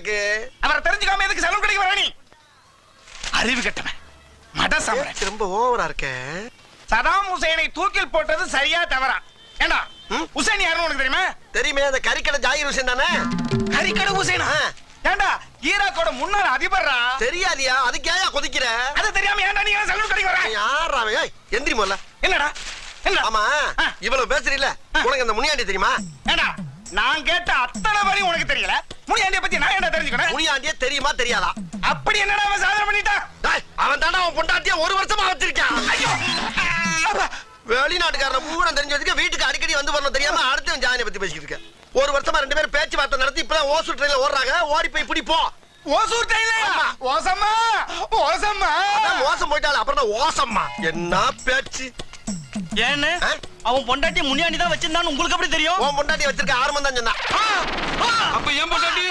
எனக்கு. அவரை தெரிஞ்சுக்காம எதுக்கு சலூன் கடைக்கு வர நீ? அறிவு கட்டவன் மடசாமன். ரொம்ப ஓவரா இருக்க. சதாம் ஹுசைனை தூக்கில் போட்டது சரியா தவறா? ஏண்டா ஹுசைன் யாருன்னு உனக்கு தெரியுமா? தெரியுமே, அந்த கறிக்கடை ஜாகிர் ஹுசைன் தானே? கறிக்கடை ஹுசைனா? ஏண்டா ஈராக்கோட முன்னாள் அதிபர்ரா. தெரியாதியா? அதுக்கு ஏன் கொதிக்கிற? அது தெரியாம ஏண்டா நீங்க சலூன் கடைக்கு வர? யாரா அவன்? ஏய் எந்திரி முதல்ல. என்னடா என்ன? ஆமா இவ்வளவு பேசுறீல்ல, உனக்கு அந்த முனியாண்டி தெரியுமா? ஏண்டா நான் கேட்ட அத்தனை வரி உனக்கு தெரியல. முனியாண்டிய பத்தி நான் என்ன தெரிஞ்சுக்கணும்? முனியாண்டிய தெரியுமா தெரியாதா? அப்படி என்னடா அவன் சாதனை பண்ணிட்டான்? அவன் தானே அவன் பொண்டாட்டிய 1 வருஷமா வச்சிருக்கான். ஐயோ வெளிநாட்டுக்காரன பூரா தெரிஞ்சு வச்சுக்க, வீட்டுக்கு அடிக்கடி வந்து வரணும் தெரியாம அடுத்த ஜாதியை பத்தி பேசிட்டு இருக்க. 1 வருஷமா 2 பேரும் பேச்சுவார்த்தை நடத்தி இப்பதான் ஓசூர் ட்ரெயின்ல ஓடுறாங்க. ஓடி போய் பிடிப்போம். ஓசூர் ட்ரெயின்ல ஓசம்மா ஓசம்மா மோசம் போயிட்டால அப்புறம் ஓசம்மா. என்ன பேச்சு? ஏன்னு அவன் பொண்டாட்டி முனியாண்டி தான் வச்சிருந்தான்னு உங்களுக்கு எப்படி தெரியும்? உன் பொண்டாட்டி வச்சிருக்க 6 மணி தான் சொன்னா. அப்ப ஏன் பொண்டாட்டி